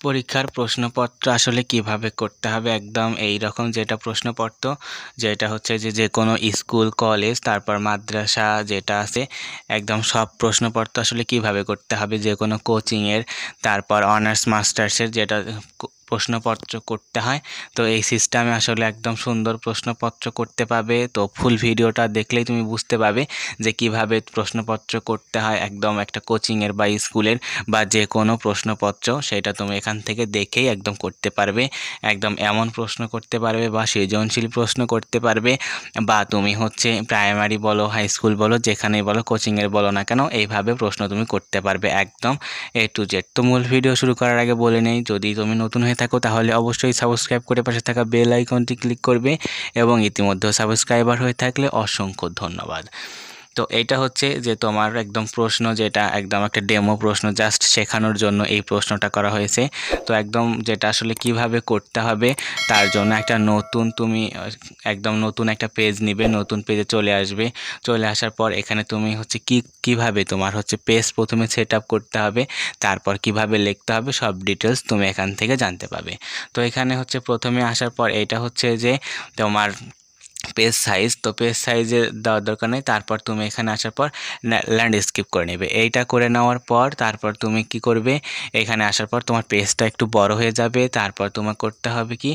পরীক্ষার প্রশ্নপত্র আসলে কিভাবে করতে হবে একদম এই রকম যেটা প্রশ্নপত্র যেটা হচ্ছে যে কোনো স্কুল কলেজ তারপর মাদ্রাসা যেটা আছে একদম সব প্রশ্নপত্র আসলে কিভাবে করতে হবে যে কোনো কোচিংয়ের তারপর অনার্স মাস্টার্সের যেটা প্রশ্নপত্র করতে হয়। তো এই সিস্টেমে আসলে একদম সুন্দর প্রশ্নপত্র করতে পারবে। তো ফুল ভিডিওটা দেখলেই তুমি বুঝতে পারবে যে কিভাবে প্রশ্নপত্র করতে হয় একদম একটা কোচিংয়ের বা স্কুলের বা যে কোনো প্রশ্নপত্র সেটা তুমি এখান থেকে দেখেই একদম করতে পারবে। একদম এমন প্রশ্ন করতে পারবে বা সৃজনশীল প্রশ্ন করতে পারবে বা তুমি হচ্ছে প্রাইমারি বলো হাই স্কুল বলো যেখানেই বলো কোচিংয়ের বলো না কেন এইভাবে প্রশ্ন তুমি করতে পারবে একদম A to Z। তো মূল ভিডিও শুরু করার আগে বলে নেই, যদি তুমি নতুন হয়ে থাকো তাহলে অবশ্যই সাবস্ক্রাইব করে পাশে থাকা বেল আইকনটি ক্লিক করবে এবং ইতিমধ্যে সাবস্ক্রাইবার হয়ে থাকলে অসংখ্য ধন্যবাদ। তো এইটা হচ্ছে যে তোমার একদম প্রশ্ন যেটা একদম একটা ডেমো প্রশ্ন জাস্ট শেখানোর জন্য এই প্রশ্নটা করা হয়েছে। তো একদম যেটা আসলে কিভাবে করতে হবে তার জন্য একটা নতুন তুমি একদম নতুন একটা পেজ নিবে, নতুন পেজে চলে আসবে। চলে আসার পর এখানে তুমি হচ্ছে কিভাবে তোমার হচ্ছে পেজ প্রথমে সেট আপ করতে হবে, তারপর কিভাবে লিখতে হবে সব ডিটেলস তুমি এখান থেকে জানতে পাবে। তো এখানে হচ্ছে প্রথমে আসার পর এইটা হচ্ছে যে তোমার পেজ সাইজ, তো পেজ সাইজে দেওয়ার দরকার নেই। তারপর তুমি এখানে আসার পর ল্যান্ডস্কেপ করে নেবে। এইটা করে নেওয়ার পর তারপর তুমি কি করবে, এখানে আসার পর তোমার পেজটা একটু বড় হয়ে যাবে। তারপর তোমার করতে হবে কি,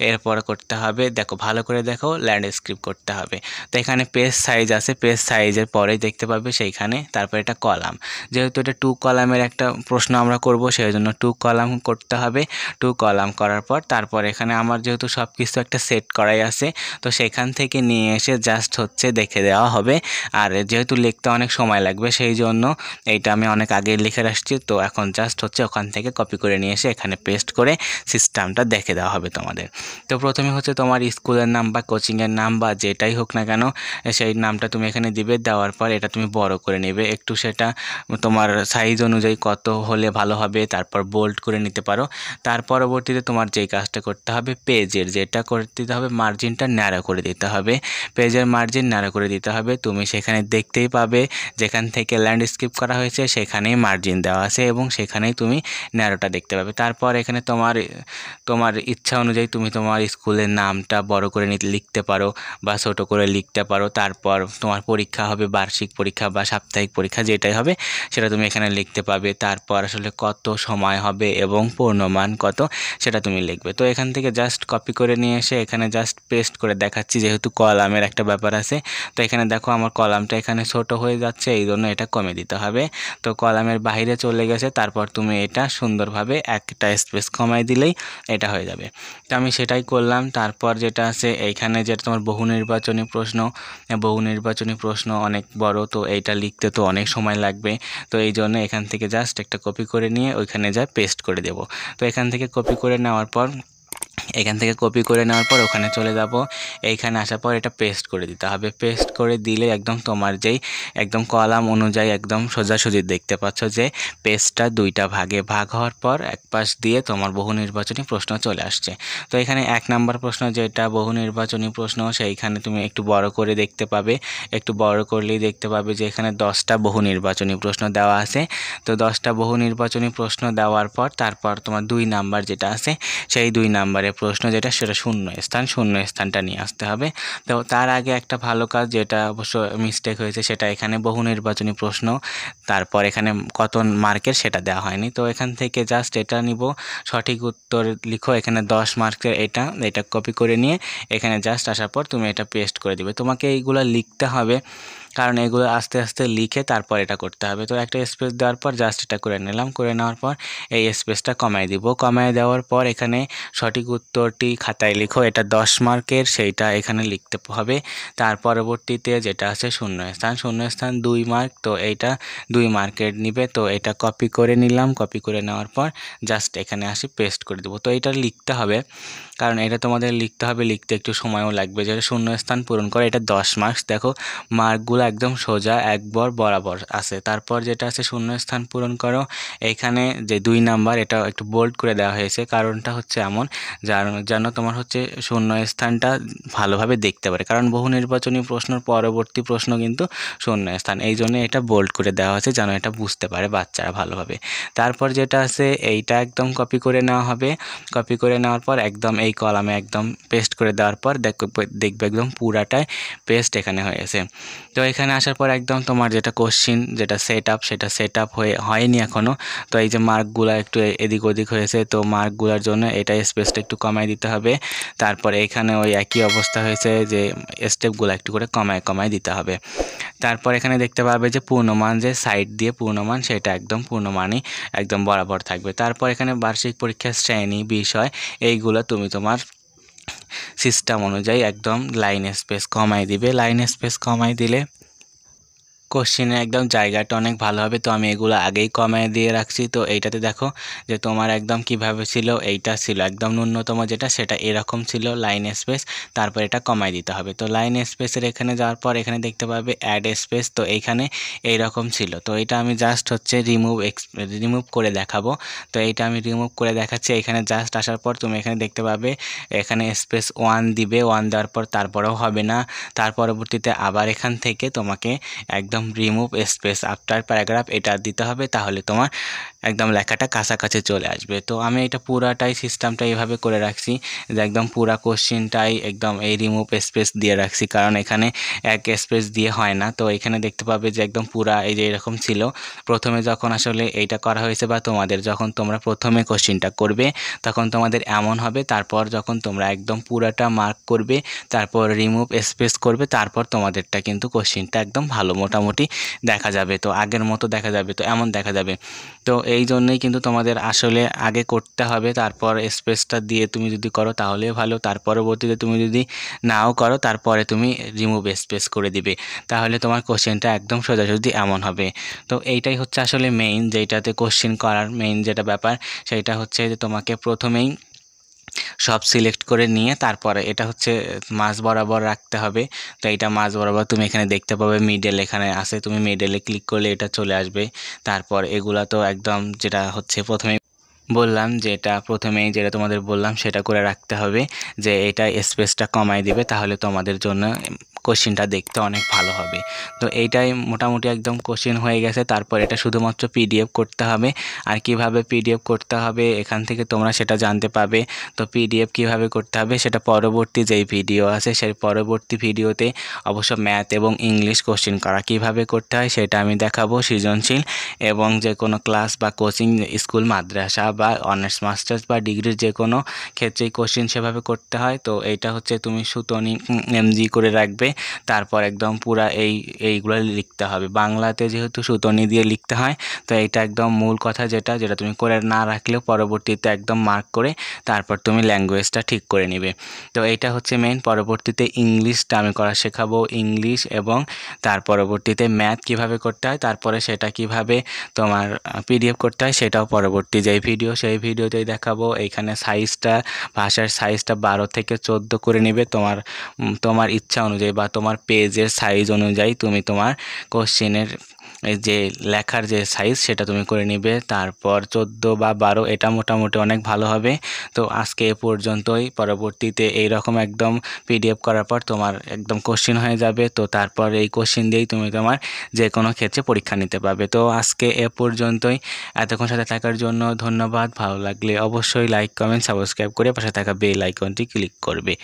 এরপর করতে হবে দেখো ভালো করে দেখো ল্যান্ডস্কেপ করতে হবে। তো এখানে পেজ সাইজ আছে, পেজ সাইজের পরেই দেখতে পাবে সেইখানে তারপর এটা কলাম, যেহেতু এটা 2 কলামের একটা প্রশ্ন আমরা করব সেই জন্য 2 কলাম করতে হবে। 2 কলাম করার পর তারপর এখানে আমার যেহেতু সব কিছু একটা সেট করাই আছে তো সেখান থেকে নিয়ে এসে জাস্ট হচ্ছে দেখে দেওয়া হবে। আর যেহেতু লিখতে অনেক সময় লাগবে সেই জন্য এইটা আমি অনেক আগে লিখে রাখছি। তো এখন জাস্ট হচ্ছে ওখান থেকে কপি করে নিয়ে এসে এখানে পেস্ট করে সিস্টেমটা দেখে দেওয়া হবে তোমাদের। তো প্রথমে হচ্ছে তোমার স্কুলের নাম বা কোচিংয়ের নাম বা যেটাই হোক না কেন সেই নামটা তুমি এখানে দিবে। দেওয়ার পর এটা তুমি বড় করে নেবে একটু, সেটা তোমার সাইজ অনুযায়ী কত হলে ভালো হবে, তারপর বোল্ড করে নিতে পারো। তার পরবর্তীতে তোমার যেই কাজটা করতে হবে পেজের যেটা করে দিতে হবে মার্জিনটা ন্যারো করে দিতে হবে। পেজের মার্জিন ন্যারো করে দিতে হবে। তুমি সেখানে দেখতেই পাবে যেখান থেকে ল্যান্ডস্কেপ করা হয়েছে সেখানেই মার্জিন দেওয়া আছে এবং সেখানেই তুমি ন্যারোটা দেখতে পাবে। তারপর এখানে তোমার ইচ্ছা অনুযায়ী তুমি তোমার স্কুলের নামটা বড় করে লিখতে পারো বা ছোট করে লিখতে পারো। তারপর তোমার পরীক্ষা হবে বার্ষিক পরীক্ষা বা সাপ্তাহিক পরীক্ষা যেটাই হবে সেটা তুমি এখানে লিখতে পাবে। তারপর আসলে কত সময় হবে এবং পূর্ণমান কত সেটা তুমি লিখবে। তো এখান থেকে জাস্ট কপি করে নিয়ে এসে এখানে জাস্ট পেস্ট করে দেখাচ্ছি, যেহেতু কলামের একটা ব্যাপার আছে। তো এখানে দেখো আমার কলামটা এখানে ছোট হয়ে যাচ্ছে এই জন্য এটা কমে দিতে হবে। তো কলামের বাইরে চলে গেছে, তারপর তুমি এটা সুন্দরভাবে একটা স্পেস কমাই দিলেই এটা হয়ে যাবে। তো আমি সেটাই করলাম। তারপর যেটা আছে এইখানে যেটা তোমার বহু নির্বাচনী প্রশ্ন অনেক বড়, তো এইটা লিখতে তো অনেক সময় লাগবে। তো এই জন্য এখান থেকে জাস্ট একটা কপি করে নিয়ে ওইখানে যা পেস্ট করে দেব। তো এখান থেকে কপি করে নেওয়ার পর ওখানে চলে যাব। এইখানে আসার পর এটা পেস্ট করে দিতে হবে। পেস্ট করে দিলে একদম তোমার যেই একদম কলাম অনুযায়ী একদম সোজাসুজি দেখতে পাচ্ছ যে পেজটা 2টা ভাগে ভাগ হওয়ার পর এক পাশ দিয়ে তোমার বহু নির্বাচনী প্রশ্ন চলে আসছে। তো এখানে 1 নম্বর প্রশ্ন যেটা বহু নির্বাচনী প্রশ্ন সেইখানে তুমি একটু বড় করে দেখতে পাবে, একটু বড় করলেই দেখতে পাবে যে এখানে 10টা বহু নির্বাচনী প্রশ্ন দেওয়া আছে। তো 10টা বহু নির্বাচনী প্রশ্ন দেওয়ার পর তারপর তোমার 2 নাম্বার যেটা আছে সেই 2 নাম্বারের প্রশ্ন যেটা সেটা শূন্য স্থানটা নিয়ে আসতে হবে। তো তার আগে একটা ভালো কাজ যেটা অবশ্য মিস্টেক হয়েছে সেটা এখানে বহু নির্বাচনী প্রশ্ন তারপর এখানে কত মার্কের সেটা দেওয়া হয়নি। তো এখান থেকে জাস্ট এটা নিব, সঠিক উত্তর লিখো এখানে 10 মার্কের এটা কপি করে নিয়ে এখানে জাস্ট আসার পর তুমি এটা পেস্ট করে দিবে। তোমাকে এইগুলো লিখতে হবে কারণ এগুলো আস্তে আস্তে লিখে তারপর এটা করতে হবে। তো একটা স্পেস দেওয়ার পর জাস্ট এটা করে নিলাম, করে নেওয়ার পর এই স্পেসটা কমাই দিব। কমাই দেওয়ার পর এখানে সঠিক উত্তরটি খাতায় লিখো, এটা 10 মার্কের সেইটা এখানে লিখতে হবে। তার পরবর্তীতে যেটা আছে শূন্য স্থান 2 মার্ক, তো এইটা 2 মার্কের নিবে। তো এটা কপি করে নিলাম, কপি করে নেওয়ার পর জাস্ট এখানে আসি পেস্ট করে দেবো। তো এটা লিখতে হবে কারণ এটা তোমাদের লিখতে হবে, লিখতে একটু সময়ও লাগবে। যেটা শূন্য স্থান পূরণ করে এটা 10 মার্কস। দেখো মার্কগুলো এগুলো একদম সোজা একবার বরাবর আছে। তারপর যেটা আছে শূন্যস্থান পূরণ করো, এইখানে যে 2 নাম্বার এটা একটু বোল্ড করে দেওয়া হয়েছে, কারণটা হচ্ছে এমন যেন তোমার হচ্ছে শূন্যস্থানটা ভালোভাবে দেখতে পারে, কারণ বহু নির্বাচনী প্রশ্নের পরবর্তী প্রশ্ন কিন্তু শূন্যস্থান, এই জন্য এটা বোল্ড করে দেওয়া হয়েছে যেন এটা বুঝতে পারে বাচ্চারা ভালোভাবে। তারপর যেটা আছে এইটা একদম কপি করে নেওয়া হবে। কপি করে নেওয়ার পর একদম এই কলামে একদম পেস্ট করে দেওয়ার পর দেখবে একদম পুরাটাই পেস্ট এখানে হয়েছে। তো এখানে আসার পর একদম তোমার যেটা কোশ্চিন যেটা সেট আপ হয়নি এখনও। তো এই যে মার্কগুলো একটু এদিক ওদিক হয়েছে, তো মার্কগুলোর জন্য এটা স্পেসটা একটু কমায় দিতে হবে। তারপর এখানে ওই একই অবস্থা হয়েছে যে স্টেপগুলো একটু করে কমায় দিতে হবে। তারপর এখানে দেখতে পাবে যে পূর্ণমান যে সাইড দিয়ে পূর্ণমান সেটা একদম পূর্ণমানই একদম বরাবর থাকবে। তারপর এখানে বার্ষিক পরীক্ষার শ্রেণী বিষয় এইগুলো তুমি তোমার সিস্টেম অনুযায়ী একদম লাইন স্পেস কমাই দিবে। লাইন স্পেস কমাই দিলে কোশ্চেনের একদম জায়গাটা অনেক ভালো হবে। তো আমি এগুলো আগেই কমায় দিয়ে রাখছি। তো এইটাতে দেখো যে তোমার একদম কিভাবে ছিল, এইটা ছিল একদম ন্যূনতম যেটা সেটা এরকম ছিল লাইন স্পেস, তারপর এটা কমায় দিতে হবে। তো লাইন স্পেসের এখানে যাওয়ার পর এখানে দেখতে পাবে অ্যাড স্পেস, তো এইখানে এইরকম ছিল। তো এটা আমি জাস্ট হচ্ছে রিমুভ করে দেখাবো। তো এইটা আমি রিমুভ করে দেখাচ্ছি। এখানে জাস্ট আসার পর তুমি এখানে দেখতে পাবে এখানে স্পেস 1 দিবে। 1 দেওয়ার পর তারপরেও হবে না, তার পরবর্তীতে আবার এখান থেকে তোমাকে একদম রিমুভ স্পেস আফটার প্যারাগ্রাফ এটা দিতে হবে, তাহলে তোমার একদম লেখাটা কাছাকাছি চলে আসবে। তো আমি এটা পুরাটাই সিস্টেমটা এইভাবে করে রাখছি যে একদম পুরা কোশ্চিনটাই একদম এই রিমুভ স্পেস দিয়ে রাখছি, কারণ এখানে এক স্পেস দিয়ে হয় না। তো এখানে দেখতে পাবে যে একদম পুরা এই যে এরকম ছিল প্রথমে যখন আসলে এইটা করা হয়েছে, বা তোমাদের যখন তোমরা প্রথমে কোশ্চিনটা করবে তখন তোমাদের এমন হবে। তারপর যখন তোমরা একদম পুরাটা মার্ক করবে, তারপর রিমুভ স্পেস করবে, তারপর তোমাদেরটা কিন্তু কোশ্চিনটা একদম ভালো মোটামুটি দেখা যাবে। তো আগের মতো দেখা যাবে, তো এমন দেখা যাবে। তো এই জন্যই কিন্তু তোমাদের আসলে আগে করতে হবে, তারপর স্পেসটা দিয়ে তুমি যদি করো তাহলে ভালো। তার পরবর্তীতে তুমি যদি নাও করো তারপরে তুমি রিমুভ স্পেস করে দিবে, তাহলে তোমার কোশ্চেনটা একদম সোজাসুজি এমন হবে। তো এইটাই হচ্ছে আসলে মেইন, যেটাতে কোশ্চেন করার মেইন যেটা ব্যাপার সেটা হচ্ছে যে তোমাকে প্রথমেই সব সিলেক্ট করে নিয়ে তারপরে এটা হচ্ছে মাঝ বরাবর রাখতে হবে। তো এটা মাঝ বরাবর তুমি এখানে দেখতে পাবে মিডল এখানে আছে, তুমি মিডলে ক্লিক করলে এটা চলে আসবে। তারপর এগুলা তো একদম যেটা হচ্ছে প্রথমে বললাম, যেটা তোমাদের বললাম সেটা করে রাখতে হবে, যে এটা স্পেসটা কমাই দিবে, তাহলে তোমাদের জন্য কোশ্চিনটা দেখতে অনেক ভালো হবে। তো এইটাই মোটামুটি একদম কোশ্চিন হয়ে গেছে। তারপর এটা শুধুমাত্র পিডিএফ করতে হবে। আর কিভাবে পিডিএফ করতে হবে এখান থেকে তোমরা সেটা জানতে পাবে। তো পিডিএফ কিভাবে করতে হবে সেটা পরবর্তী যেই ভিডিও আছে সেই পরবর্তী ভিডিওতে অবশ্য ম্যাথ এবং ইংলিশ কোশ্চিন করা কিভাবে করতে হয় সেটা আমি দেখাবো, সৃজনশীল এবং যে কোনো ক্লাস বা কোচিং স্কুল মাদ্রাসা বা অনার্স মাস্টার্স বা ডিগ্রির যে কোনো ক্ষেত্রেই কোশ্চিন সেভাবে করতে হয়। তো এইটা হচ্ছে তুমি সুতনি এমজি করে রাখবে, তারপর একদম পুরা এইগুলো লিখতে হবে। বাংলাতে যেহেতু সুতনি দিয়ে লিখতে হয়, তো এইটা একদম মূল কথা যেটা তুমি করে না রাখলেও পরবর্তীতে একদম মার্ক করে তারপর তুমি ল্যাঙ্গুয়েজটা ঠিক করে নিবে। তো এইটা হচ্ছে মেইন। পরবর্তীতে ইংলিশটা আমি করা শেখাবো, ইংলিশ, এবং তার পরবর্তীতে ম্যাথ কিভাবে করতে হয়, তারপরে সেটা কিভাবে তোমার পিডিএফ করতে হয় সেটাও পরবর্তী যেই ভিডিও সেই ভিডিওতেই দেখাবো। এইখানে সাইজটা ভাষার সাইজটা 12 থেকে 14 করে নেবে তোমার ইচ্ছা অনুযায়ী বা তোমার পেজের সাইজ অনুযায়ী তুমি তোমার কোশ্চেনের যে লেখার যে সাইজ সেটা তুমি করে নিবে। তারপর 14 বা 12 এটা মোটামুটি অনেক ভালো হবে। তো আজকে এ পর্যন্তই। পরবর্তীতে এইরকম একদম পিডিএফ করার পর তোমার একদম কোশ্চেন হয়ে যাবে। তো তারপর এই কোশ্চেন দিয়েই তুমি তোমার যে কোনো ক্ষেত্রে পরীক্ষা নিতে পারবে। তো আজকে এ পর্যন্তই। এতক্ষণ সাথে থাকার জন্য ধন্যবাদ। ভালো লাগলে অবশ্যই লাইক, কমেন্ট, সাবস্ক্রাইব করে পাশে থাকা বেল আইকনটি ক্লিক করবে।